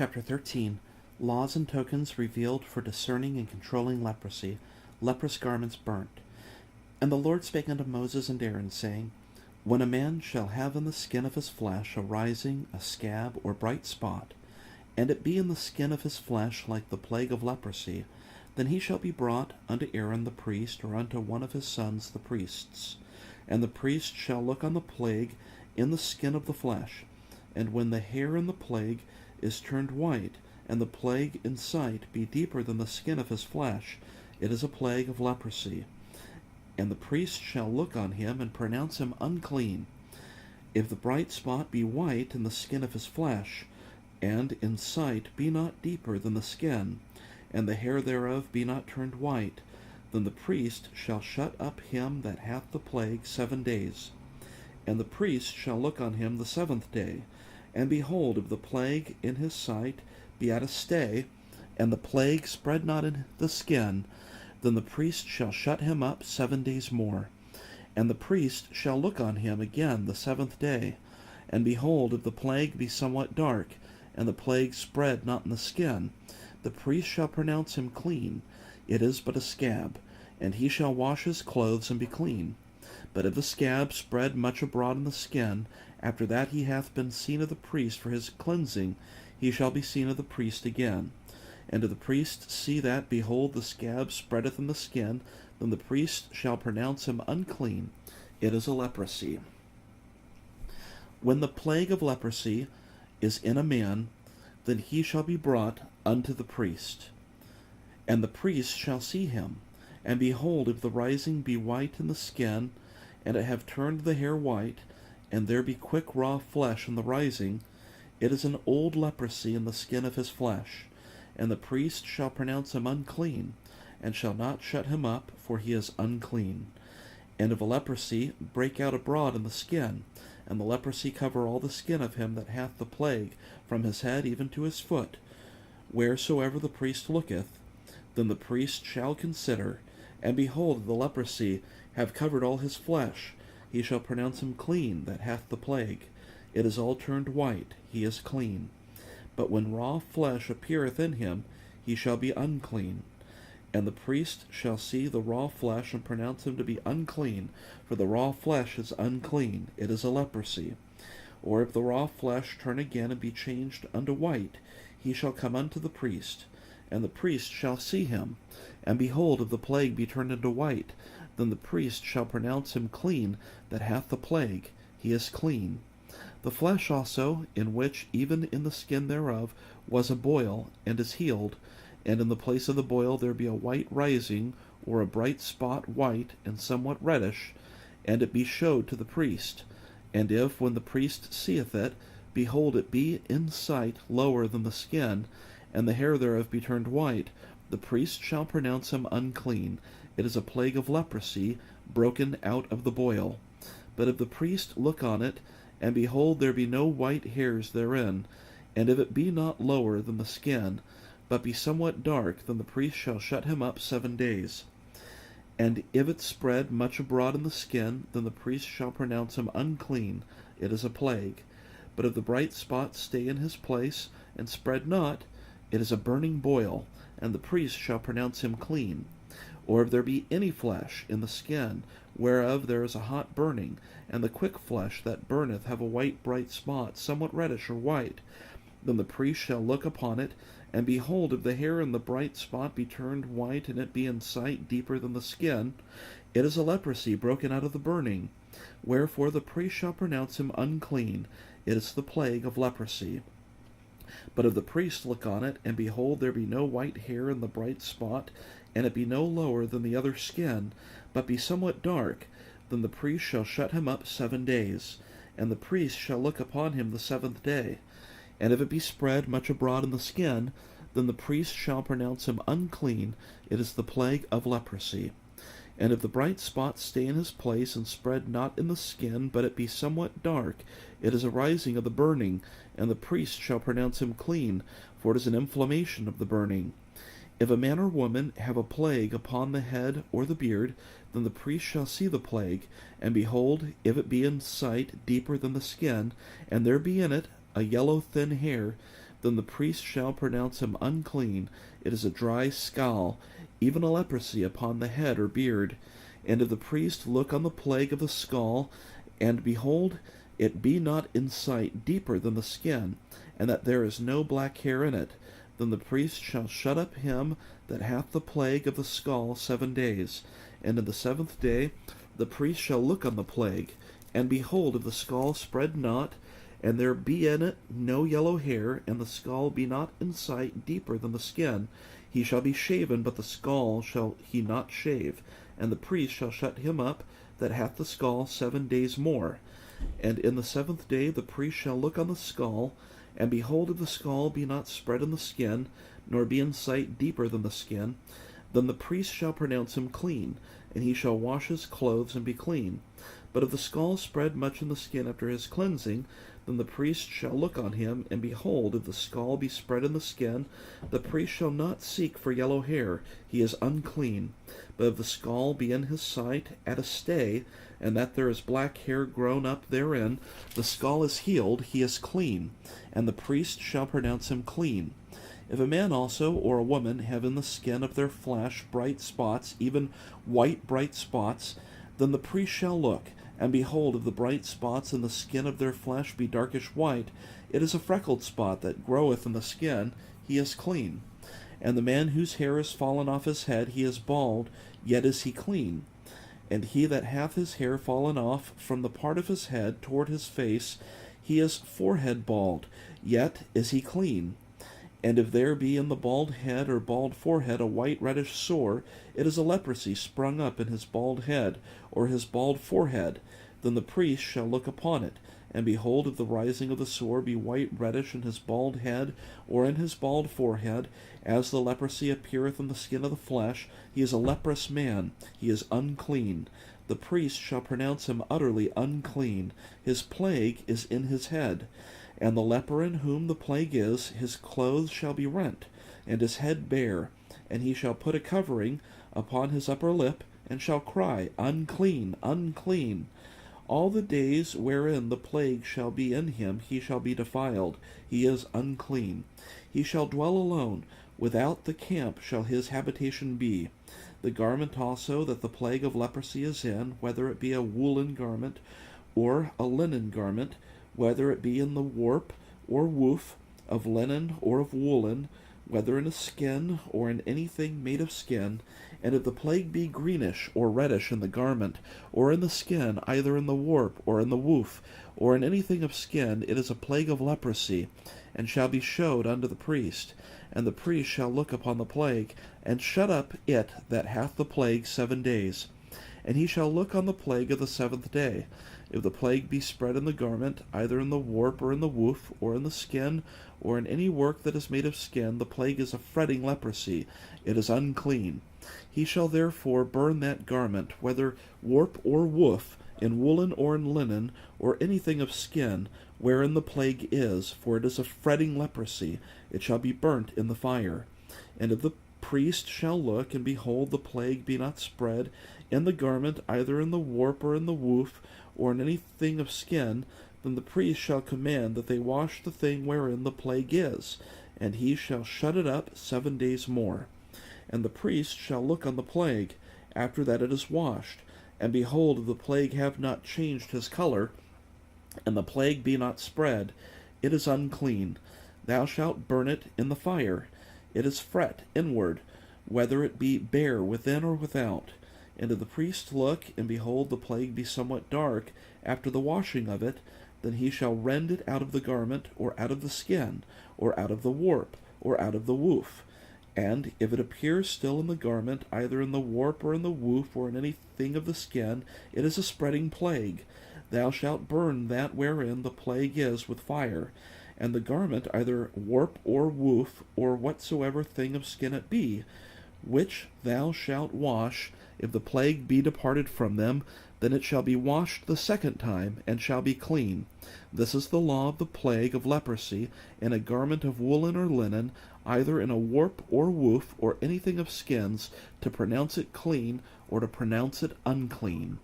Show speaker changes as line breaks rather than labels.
Chapter 13. Laws and tokens revealed for discerning and controlling leprosy, leprous garments burnt. And the Lord spake unto Moses and Aaron, saying, When a man shall have in the skin of his flesh a rising, a scab, or bright spot, and it be in the skin of his flesh like the plague of leprosy, then he shall be brought unto Aaron the priest, or unto one of his sons the priests. And the priest shall look on the plague in the skin of the flesh, and when the hair in the plague is turned white, and the plague in sight be deeper than the skin of his flesh, it is a plague of leprosy. And the priest shall look on him, and pronounce him unclean. If the bright spot be white in the skin of his flesh, and in sight be not deeper than the skin, and the hair thereof be not turned white, then the priest shall shut up him that hath the plague 7 days. And the priest shall look on him the 7th day, and behold, if the plague in his sight be at a stay, and the plague spread not in the skin, then the priest shall shut him up 7 days more. And the priest shall look on him again the 7th day, and behold, if the plague be somewhat dark, and the plague spread not in the skin, the priest shall pronounce him clean. It is but a scab, and he shall wash his clothes and be clean. But if the scab spread much abroad in the skin, after that he hath been seen of the priest for his cleansing, he shall be seen of the priest again. And if the priest see that, behold, the scab spreadeth in the skin, then the priest shall pronounce him unclean. It is a leprosy. When the plague of leprosy is in a man, then he shall be brought unto the priest. And the priest shall see him, and behold, if the rising be white in the skin, and it have turned the hair white, and there be quick raw flesh in the rising, it is an old leprosy in the skin of his flesh. And the priest shall pronounce him unclean, and shall not shut him up, for he is unclean. And if a leprosy break out abroad in the skin, and the leprosy cover all the skin of him that hath the plague, from his head even to his foot, wheresoever the priest looketh, then the priest shall consider, and behold, the leprosy have covered all his flesh, he shall pronounce him clean that hath the plague. It is all turned white, he is clean. But when raw flesh appeareth in him, he shall be unclean. And the priest shall see the raw flesh, and pronounce him to be unclean, for the raw flesh is unclean, it is a leprosy. Or if the raw flesh turn again and be changed unto white, he shall come unto the priest, and the priest shall see him. And behold, if the plague be turned into white, then the priest shall pronounce him clean that hath the plague, he is clean. The flesh also, in which even in the skin thereof was a boil, and is healed, and in the place of the boil there be a white rising, or a bright spot white, and somewhat reddish, and it be showed to the priest. And if, when the priest seeth it, behold, it be in sight lower than the skin, and the hair thereof be turned white, the priest shall pronounce him unclean. It is a plague of leprosy, broken out of the boil. But if the priest look on it, and behold, there be no white hairs therein, and if it be not lower than the skin, but be somewhat dark, then the priest shall shut him up 7 days. And if it spread much abroad in the skin, then the priest shall pronounce him unclean. It is a plague. But if the bright spot stay in his place, and spread not, it is a burning boil, and the priest shall pronounce him clean. Or if there be any flesh in the skin, whereof there is a hot burning, and the quick flesh that burneth have a white bright spot, somewhat reddish or white, then the priest shall look upon it, and behold, if the hair in the bright spot be turned white, and it be in sight deeper than the skin, it is a leprosy broken out of the burning. Wherefore the priest shall pronounce him unclean. It is the plague of leprosy. But if the priest look on it, and behold, there be no white hair in the bright spot, and it be no lower than the other skin, but be somewhat dark, then the priest shall shut him up 7 days. And the priest shall look upon him the 7th day. And if it be spread much abroad in the skin, then the priest shall pronounce him unclean. It is the plague of leprosy. And if the bright spot stay in his place, and spread not in the skin, but it be somewhat dark, it is a rising of the burning, and the priest shall pronounce him clean, for it is an inflammation of the burning. If a man or woman have a plague upon the head or the beard, then the priest shall see the plague, and behold, if it be in sight deeper than the skin, and there be in it a yellow thin hair, then the priest shall pronounce him unclean. It is a dry scall, even a leprosy upon the head or beard. And if the priest look on the plague of the skull, and behold, it be not in sight deeper than the skin, and that there is no black hair in it, then the priest shall shut up him that hath the plague of the skull 7 days. And in the 7th day the priest shall look on the plague, and behold, if the skull spread not, and there be in it no yellow hair, and the skull be not in sight deeper than the skin, he shall be shaven, but the skull shall he not shave. And the priest shall shut him up that hath the skull 7 days more. And in the 7th day the priest shall look on the skull, and behold, if the skull be not spread in the skin, nor be in sight deeper than the skin, then the priest shall pronounce him clean, and he shall wash his clothes and be clean. But if the skull spread much in the skin after his cleansing, then the priest shall look on him, and behold, if the skull be spread in the skin, the priest shall not seek for yellow hair, he is unclean. But if the skull be in his sight at a stay, and that there is black hair grown up therein, the skull is healed, he is clean, and the priest shall pronounce him clean. If a man also or a woman have in the skin of their flesh bright spots, even white bright spots, then the priest shall look, and behold, if the bright spots in the skin of their flesh be darkish white, it is a freckled spot that groweth in the skin, he is clean. And the man whose hair is fallen off his head, he is bald, yet is he clean. And he that hath his hair fallen off from the part of his head toward his face, he is forehead bald, yet is he clean. And if there be in the bald head or bald forehead a white reddish sore, it is a leprosy sprung up in his bald head, or his bald forehead. Then the priest shall look upon it, and behold, if the rising of the sore be white reddish in his bald head, or in his bald forehead, as the leprosy appeareth in the skin of the flesh, he is a leprous man, he is unclean. The priest shall pronounce him utterly unclean, his plague is in his head. And the leper in whom the plague is, his clothes shall be rent, and his head bare, and he shall put a covering upon his upper lip, and shall cry, Unclean, unclean. All the days wherein the plague shall be in him, he shall be defiled, he is unclean. He shall dwell alone, without the camp shall his habitation be. The garment also that the plague of leprosy is in, whether it be a woolen garment, or a linen garment, whether it be in the warp or woof, of linen or of woolen, whether in a skin or in anything made of skin, and if the plague be greenish or reddish in the garment, or in the skin, either in the warp or in the woof, or in anything of skin, it is a plague of leprosy, and shall be showed unto the priest. And the priest shall look upon the plague, and shut up it that hath the plague 7 days. And he shall look on the plague of the 7th day. If the plague be spread in the garment, either in the warp or in the woof, or in the skin, or in any work that is made of skin, the plague is a fretting leprosy, it is unclean. He shall therefore burn that garment, whether warp or woof, in woolen or in linen, or anything of skin, wherein the plague is, for it is a fretting leprosy, it shall be burnt in the fire. And if the priest shall look, and behold, the plague be not spread in the garment, either in the warp or in the woof, or in anything of skin, then the priest shall command that they wash the thing wherein the plague is, and he shall shut it up 7 days more. And the priest shall look on the plague, after that it is washed, and behold, if the plague have not changed his color, and the plague be not spread, it is unclean. Thou shalt burn it in the fire. It is fret inward, whether it be bare within or without. And if the priest look, and behold, the plague be somewhat dark, after the washing of it, then he shall rend it out of the garment, or out of the skin, or out of the warp, or out of the woof. And if it appears still in the garment, either in the warp or in the woof, or in anything of the skin, it is a spreading plague. Thou shalt burn that wherein the plague is with fire. And the garment, either warp or woof, or whatsoever thing of skin it be, which thou shalt wash, if the plague be departed from them, then it shall be washed the 2nd time, and shall be clean. This is the law of the plague of leprosy, in a garment of woolen or linen, either in a warp or woof, or anything of skins, to pronounce it clean, or to pronounce it unclean.